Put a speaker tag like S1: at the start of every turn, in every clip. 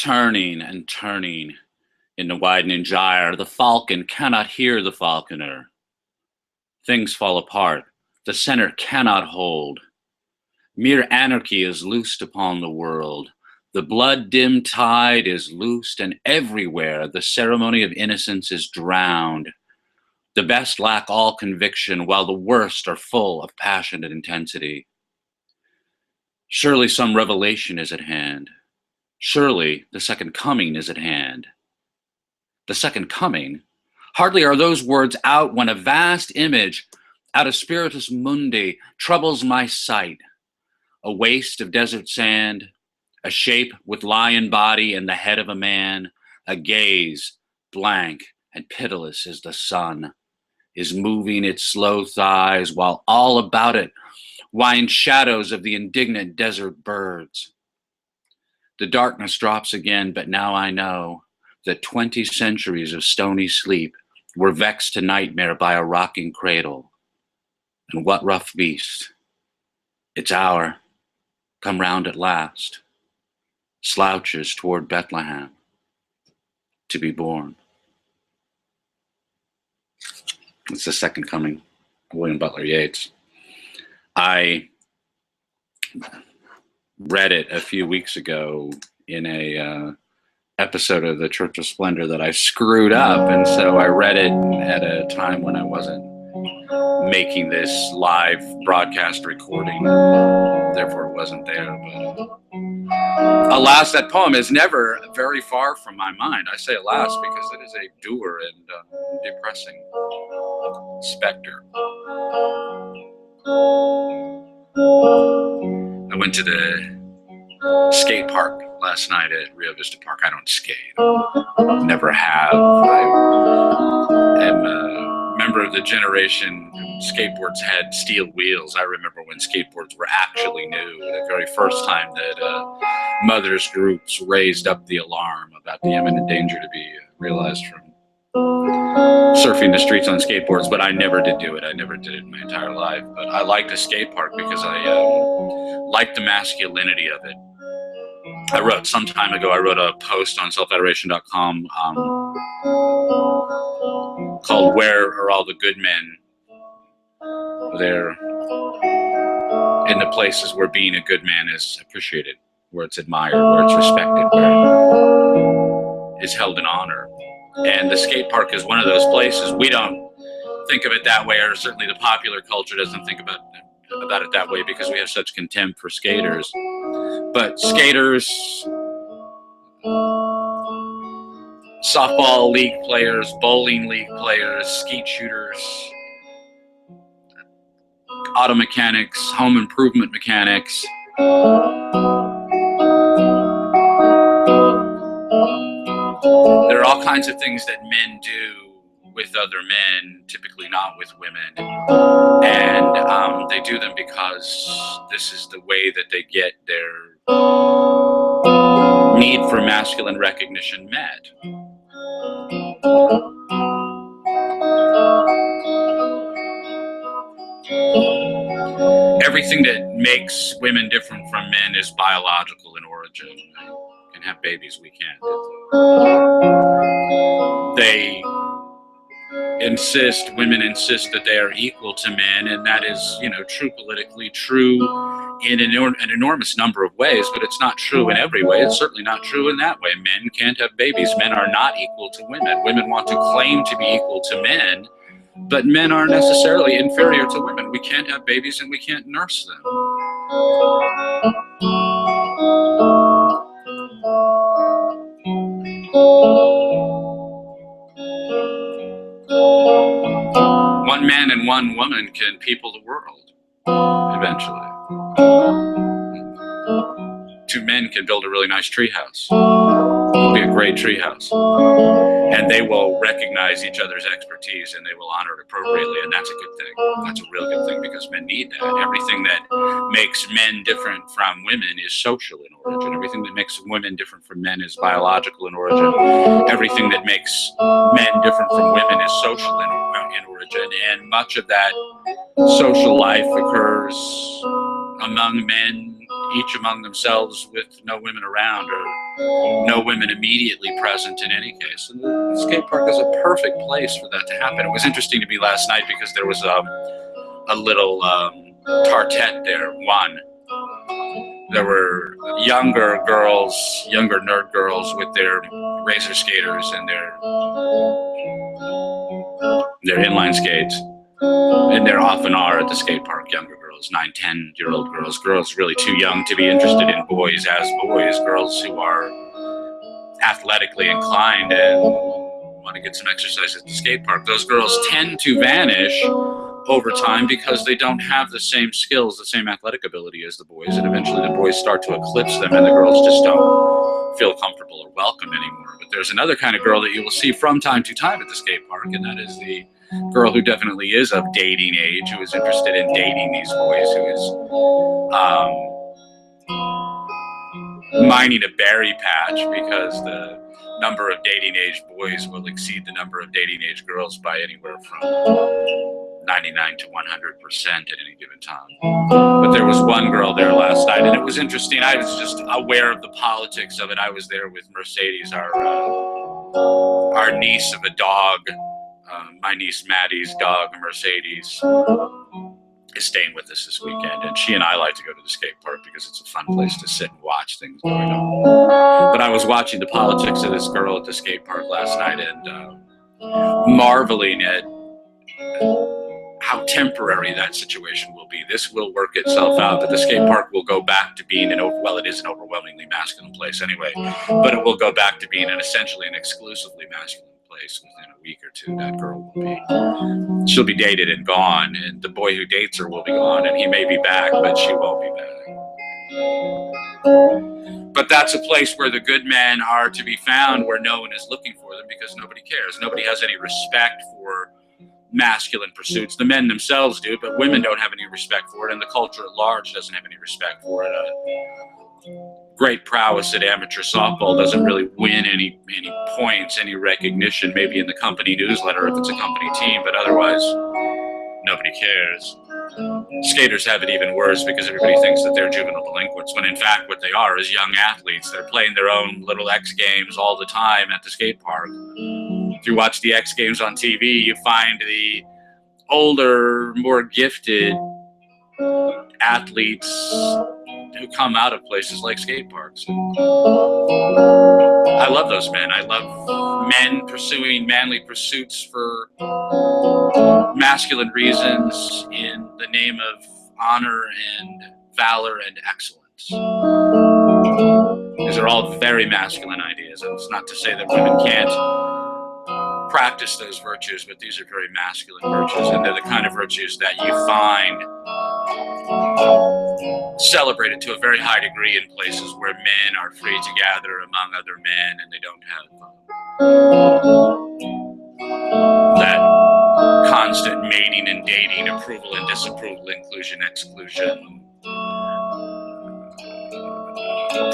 S1: turning and turning in the widening gyre. The falcon cannot hear the falconer. Things fall apart. The center cannot hold. Mere anarchy is loosed upon the world. The blood-dimmed tide is loosed, and everywhere the ceremony of innocence is drowned. The best lack all conviction, while the worst are full of passion and intensity. Surely some revelation is at hand. Surely the second coming is at hand. The second coming? Hardly are those words out when a vast image out of Spiritus Mundi troubles my sight. A waste of desert sand, a shape with lion body and the head of a man, a gaze blank and pitiless as the sun, is moving its slow thighs while all about it wind shadows of the indignant desert birds. The darkness drops again, but now I know that 20 centuries of stony sleep were vexed to nightmare by a rocking cradle. And what rough beast? Its hour, come round at last, slouches toward Bethlehem to be born. It's the second coming, William Butler Yeats. I read it a few weeks ago in a episode of the Church of Splendor that I screwed up, and so I read it at a time when I wasn't making this live broadcast recording, therefore it wasn't there. But alas, that poem is never very far from my mind. I say alas because it is a dour and depressing specter. I went to the skate park last night at Rio Vista Park. I don't skate, never have. I am a member of the generation skateboards had steel wheels. I remember when skateboards were actually new, the very first time that mothers groups raised up the alarm about the imminent danger to be realized from surfing the streets on skateboards. But I never did do it. I never did it in my entire life. But I liked a skate park because I liked the masculinity of it. I wrote some time ago, I wrote a post on selfadoration.com called Where Are All the Good Men? They're in the places where being a good man is appreciated, where it's admired, where it's respected, where it's held in honor. And the skate park is one of those places. We don't think of it that way, or certainly the popular culture doesn't think about it that way because we have such contempt for skaters. But skaters, softball league players, bowling league players, skeet shooters, auto mechanics, home improvement mechanics, there are all kinds of things that men do with other men, typically not with women. And they do them because this is the way that they get their need for masculine recognition met. Everything that makes women different from men is biological in origin. They can have babies, we can't. Women insist that they are equal to men, and that is, true politically, true in an enormous number of ways, but it's not true in every way. It's certainly not true in that way. Men can't have babies. Men are not equal to women. Women want to claim to be equal to men, but men aren't necessarily inferior to women. We can't have babies and we can't nurse them. One man and one woman can people the world, eventually. Two men can build a really nice treehouse. It'll be a great treehouse. And they will recognize each other's expertise and they will honor it appropriately, and that's a good thing. That's a real good thing because men need that. Everything that makes men different from women is social in origin. Everything that makes women different from men is biological in origin. Everything that makes men different from women is social in origin, and much of that social life occurs among men each among themselves with no women around or no women immediately present in any case. And the skate park is a perfect place for that to happen. It was interesting to me last night because there was a little tartet there, one. There were younger girls, younger nerd girls with their razor skaters and their inline skates. And there often are at the skate park younger girls, 9, 10-year-old girls really too young to be interested in boys as boys, girls who are athletically inclined and want to get some exercise at the skate park. Those girls tend to vanish over time because they don't have the same skills, the same athletic ability as the boys, and eventually the boys start to eclipse them and the girls just don't feel comfortable or welcome anymore. But there's another kind of girl that you will see from time to time at the skate park, and that is the girl who definitely is of dating age, who is interested in dating these boys, who is mining a berry patch because the number of dating age boys will exceed the number of dating age girls by anywhere from 99 to 100% at any given time. But there was one girl there last night, and it was interesting. I was just aware of the politics of it. I was there with Mercedes, our niece of a dog. My niece Maddie's dog, Mercedes, is staying with us this weekend, and she and I like to go to the skate park because it's a fun place to sit and watch things going on. But I was watching the politics of this girl at the skate park last night and marveling at how temporary that situation will be. This will work itself out, that the skate park will go back to being it is an overwhelmingly masculine place anyway, but it will go back to being essentially an exclusively masculine place within a week or two. That girl she'll be dated and gone, and the boy who dates her will be gone, and he may be back, but she won't be back. But that's a place where the good men are to be found, where no one is looking for them because nobody cares. Nobody has any respect for masculine pursuits. The men themselves do, but women don't have any respect for it, and the culture at large doesn't have any respect for it. Great prowess at amateur softball doesn't really win any points, any recognition, maybe in the company newsletter if it's a company team, but otherwise nobody cares. Skaters have it even worse because everybody thinks that they're juvenile delinquents, when in fact what they are is young athletes. They're playing their own little X Games all the time at the skate park. If you watch the X Games on TV, you find the older, more gifted athletes who come out of places like skate parks. I love those men. I love men pursuing manly pursuits for masculine reasons in the name of honor and valor and excellence. These are all very masculine ideas, and it's not to say that women can't practice those virtues, but these are very masculine virtues, and they're the kind of virtues that you find celebrated to a very high degree in places where men are free to gather among other men, and they don't have that constant mating and dating, approval and disapproval, inclusion, exclusion,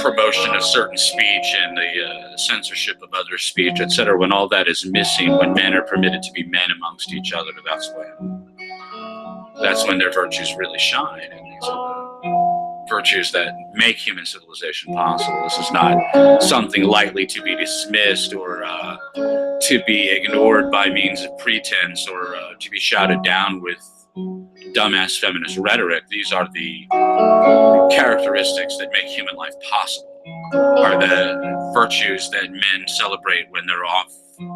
S1: promotion of certain speech and the censorship of other speech, etc. When all that is missing, when men are permitted to be men amongst each other, that's when their virtues really shine. And these are the virtues that make human civilization possible. This is not something lightly to be dismissed or to be ignored by means of pretense or to be shouted down with dumbass feminist rhetoric. These are the characteristics that make human life possible, are the virtues that men celebrate when they're off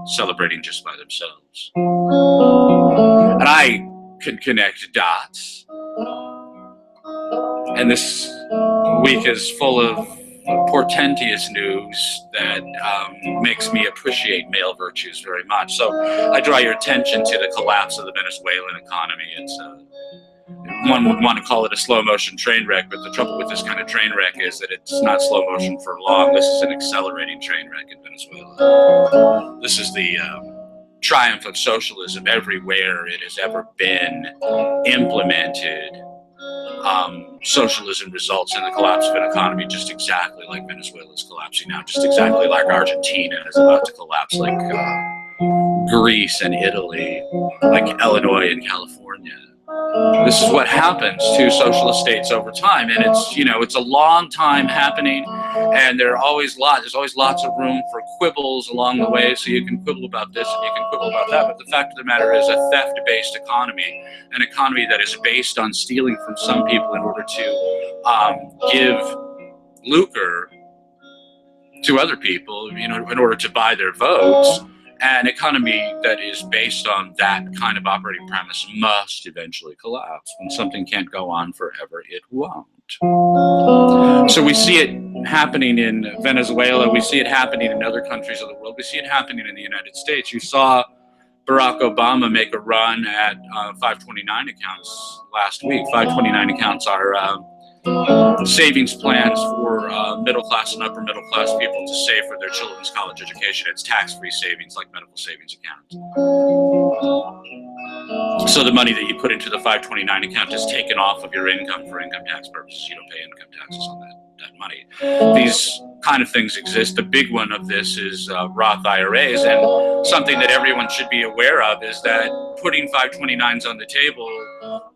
S1: celebrating just by themselves. And I can connect dots. And this week is full of portentous news that makes me appreciate male virtues very much. So I draw your attention to the collapse of the Venezuelan economy. It's one would want to call it a slow motion train wreck, but the trouble with this kind of train wreck is that it's not slow motion for long. This is an accelerating train wreck in Venezuela. This is the triumph of socialism everywhere it has ever been implemented. Socialism results in the collapse of an economy just exactly like Venezuela is collapsing now, just exactly like Argentina is about to collapse, like Greece and Italy, like Illinois and California. This is what happens to socialist states over time, and it's, you know, it's a long time happening, and there's always lots of room for quibbles along the way. So you can quibble about this and you can quibble about that, but the fact of the matter is, a theft-based economy, an economy that is based on stealing from some people in order to give lucre to other people, you know, in order to buy their votes. An economy that is based on that kind of operating premise must eventually collapse. When something can't go on forever, it won't. So we see it happening in Venezuela. We see it happening in other countries of the world. We see it happening in the United States. You saw Barack Obama make a run at 529 accounts last week. 529 accounts are savings plans for middle-class and upper-middle-class people to save for their children's college education. It's tax-free savings, like medical savings accounts. So the money that you put into the 529 account is taken off of your income for income tax purposes. You don't pay income taxes on that money. These kind of things exist. The big one of this is Roth IRAs, and something that everyone should be aware of is that putting 529s on the table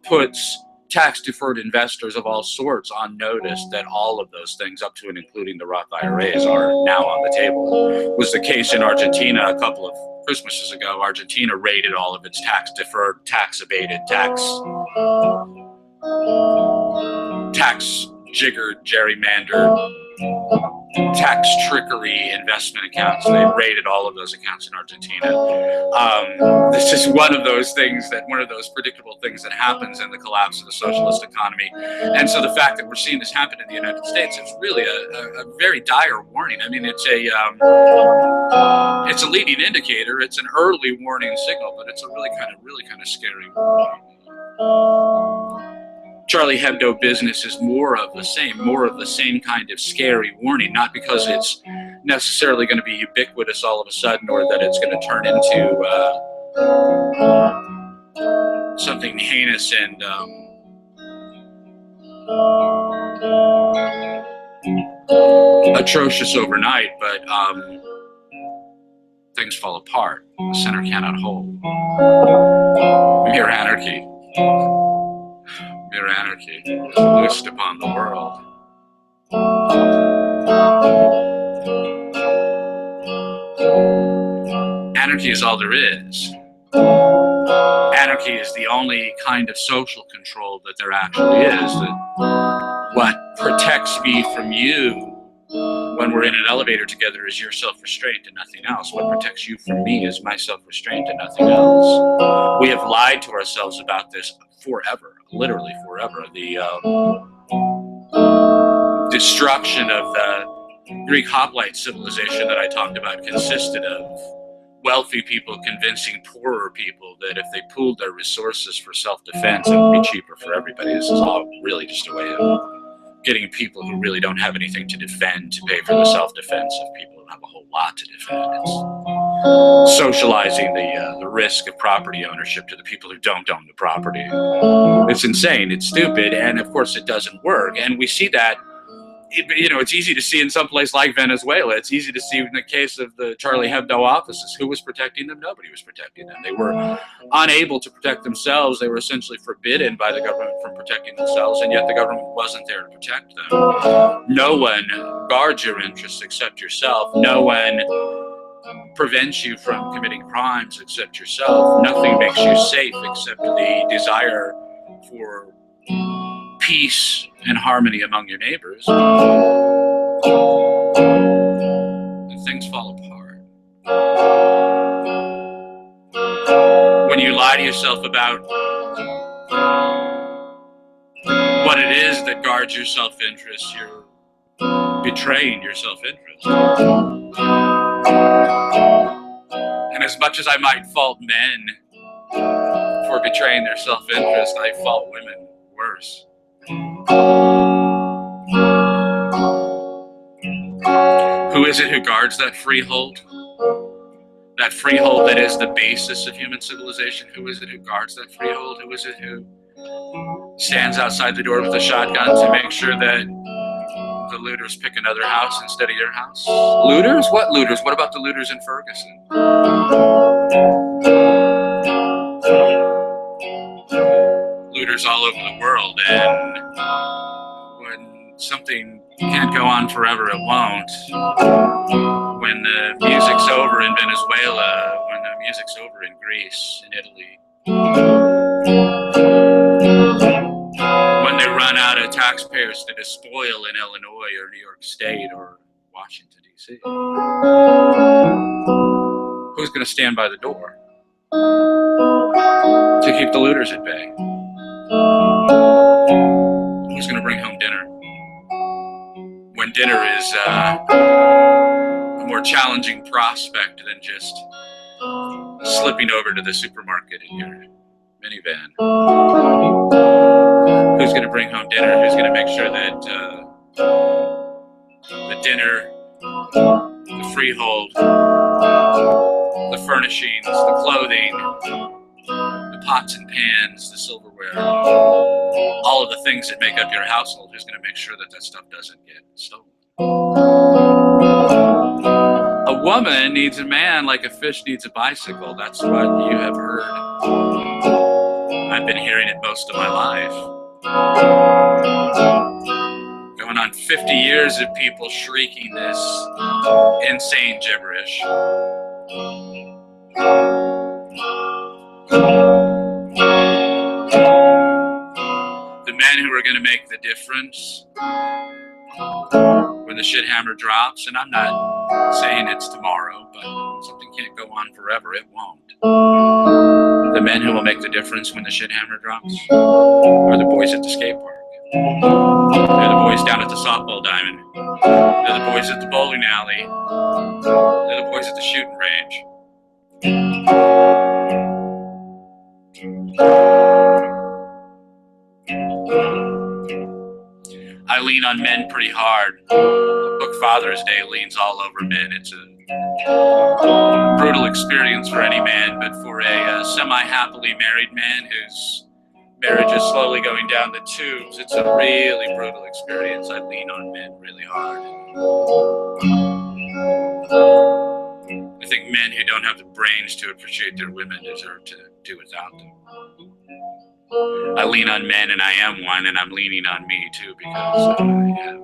S1: puts tax-deferred investors of all sorts on notice that all of those things, up to and including the Roth IRAs, are now on the table. It was the case in Argentina a couple of Christmases ago. Argentina raided all of its tax-deferred, tax-abated, tax-jiggered, gerrymandered, tax trickery investment accounts. They raided all of those accounts in Argentina. This is one of those things one of those predictable things that happens in the collapse of the socialist economy. And so the fact that we're seeing this happen in the United States is really a very dire warning. I mean, it's a leading indicator. It's an early warning signal, but it's a really kind of scary warning. Charlie Hebdo business is more of the same kind of scary warning, not because it's necessarily going to be ubiquitous all of a sudden, or that it's going to turn into something heinous and atrocious overnight, but things fall apart. The center cannot hold. Mere anarchy. Mere anarchy is loosed upon the world. Anarchy is all there is. Anarchy is the only kind of social control that there actually is. That what protects me from you when we're in an elevator together is your self-restraint and nothing else. What protects you from me is my self-restraint and nothing else. We have lied to ourselves about this forever, literally forever. The destruction of the Greek hoplite civilization that I talked about consisted of wealthy people convincing poorer people that if they pooled their resources for self-defense, it would be cheaper for everybody. This is all really just a way of getting people who really don't have anything to defend to pay for the self-defense of people who have a whole lot to defend. It's socializing the risk of property ownership to the people who don't own the property. It's insane, it's stupid, and of course it doesn't work. And we see that, you know, it's easy to see in some place like Venezuela. It's easy to see in the case of the Charlie Hebdo offices. Who was protecting them? Nobody was protecting them. They were unable to protect themselves. They were essentially forbidden by the government from protecting themselves, and yet the government wasn't there to protect them. No one guards your interests except yourself. No one prevents you from committing crimes except yourself. Nothing makes you safe except the desire for peace and harmony among your neighbors. And things fall apart. When you lie to yourself about what it is that guards your self-interest, you're betraying your self-interest. And as much as I might fault men for betraying their self-interest, I fault women worse. Who is it who guards that freehold? That freehold that is the basis of human civilization. Who is it who guards that freehold? Who is it who stands outside the door with a shotgun to make sure that the looters pick another house instead of your house? Looters? What looters? What about the looters in Ferguson? looters all over the world, and when something can't go on forever, it won't. When the music's over in Venezuela, when the music's over in Greece, in Italy, when they run out of taxpayers to despoil in Illinois or New York State or Washington, D.C., who's going to stand by the door to keep the looters at bay? Who's going to bring home dinner when dinner is a more challenging prospect than just slipping over to the supermarket in your minivan? Who's going to bring home dinner? Who's going to make sure that the dinner, the freehold, the furnishings, the clothing, the pots and pans, the silverware, all of the things that make up your household, who's going to make sure that that stuff doesn't get stolen? A woman needs a man like a fish needs a bicycle. That's what you have heard. I've been hearing it most of my life. Going on 50 years of people shrieking this insane gibberish. The men who are going to make the difference when the shit hammer drops, and I'm not saying it's tomorrow, but something can't go on forever, it won't. The men who will make the difference when the shit hammer drops are the boys at the skate park. They're the boys down at the softball diamond. They're the boys at the bowling alley. They're the boys at the shooting range. I lean on men pretty hard. The book Father's Day leans all over men. It's a brutal experience for any man, but for a semi-happily married man whose marriage is slowly going down the tubes, it's a really brutal experience. I lean on men really hard. I think men who don't have the brains to appreciate their women deserve to do without them. I lean on men, and I am one, and I'm leaning on me too, because I have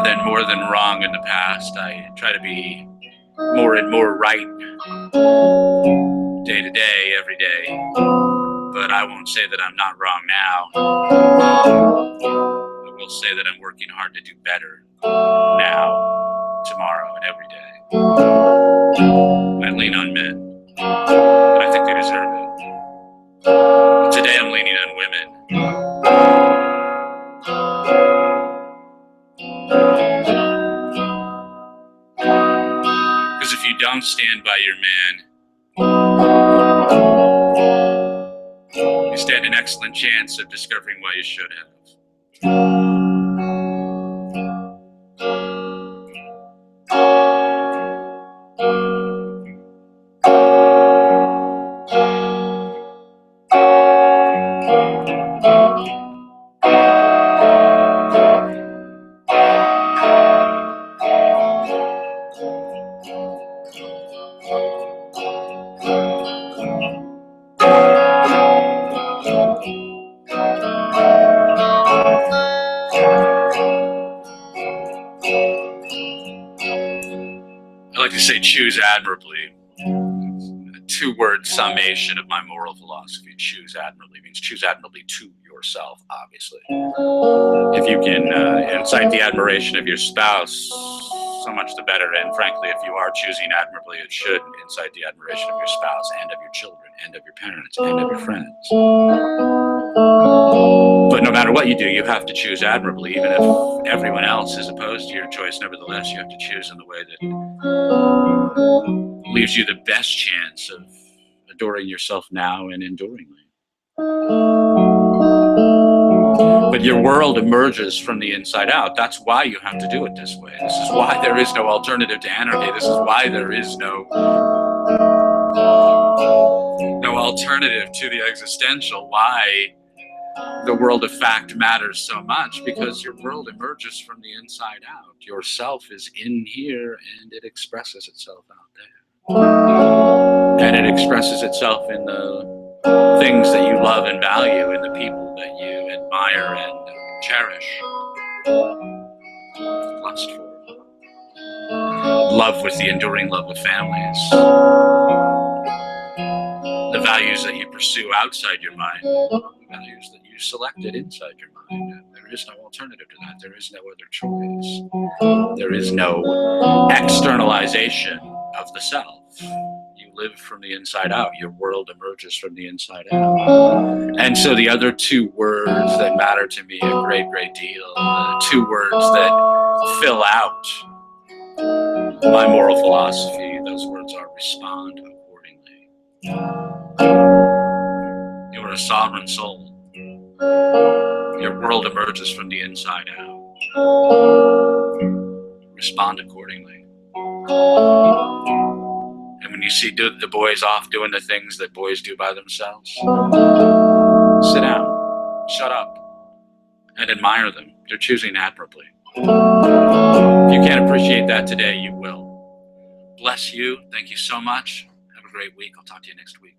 S1: been more than wrong in the past. I try to be more and more right day to day, every day, but I won't say that I'm not wrong now. I will say that I'm working hard to do better now, tomorrow, and every day. I lean on men, and I think they deserve it. Today I'm leaning on women. Because if you don't stand by your man, you stand an excellent chance of discovering why you should have. I like to say choose admirably. A two-word summation of my moral philosophy. Choose admirably means choose admirably to yourself, obviously. If you can incite the admiration of your spouse, so much the better. And frankly, if you are choosing admirably, it should incite the admiration of your spouse and of your children and of your parents and of your friends. But no matter what you do, you have to choose admirably, even if everyone else is opposed to your choice. Nevertheless, you have to choose in the way that leaves you the best chance of adoring yourself now and enduringly. But your world emerges from the inside out. That's why you have to do it this way. This is why there is no alternative to anarchy. This is why there is no alternative to the existential. Why the world of fact matters so much, because your world emerges from the inside out. Yourself is in here, and it expresses itself out there. And it expresses itself in the things that you love and value in the people that you admire and cherish, lust for. Love with the enduring love of families. The values that you pursue outside your mind, the values that you selected inside your mind. There is no alternative to that. There is no other choice. There is no externalization of the self. You live from the inside out. Your world emerges from the inside out. And so the other two words that matter to me a great, great deal, two words that fill out my moral philosophy, those words are respond accordingly. You are a sovereign soul. Your world emerges from the inside out. Respond accordingly. And when you see the boys off doing the things that boys do by themselves, sit down, shut up, and admire them. They're choosing admirably. If you can't appreciate that today, you will. Bless you. Thank you so much. Have a great week. I'll talk to you next week.